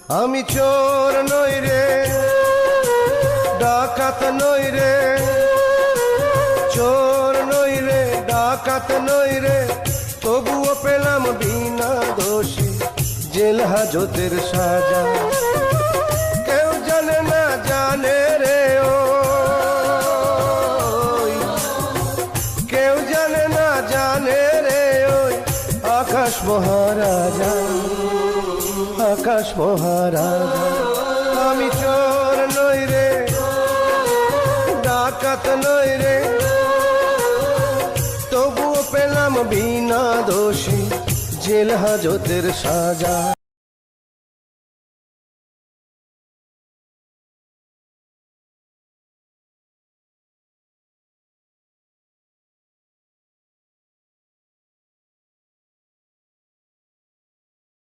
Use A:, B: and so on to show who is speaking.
A: আমি চোর নই রে, ডাকাত নই রে, চোর নই রে, ডাকাত নই রে, তবুও পেলাম বিনা দোষী জেল হাজতের সাজা। কেউ জানে না জানে রে ও, কেউ জানে না জানে রে ওই আকাশ মহারাজা, আকাশ মহারাজা। আমি চোর নই রে, ডাকাত নই রে, তবুও পেলাম বিনা দোষী জেল হাজতের সাজা।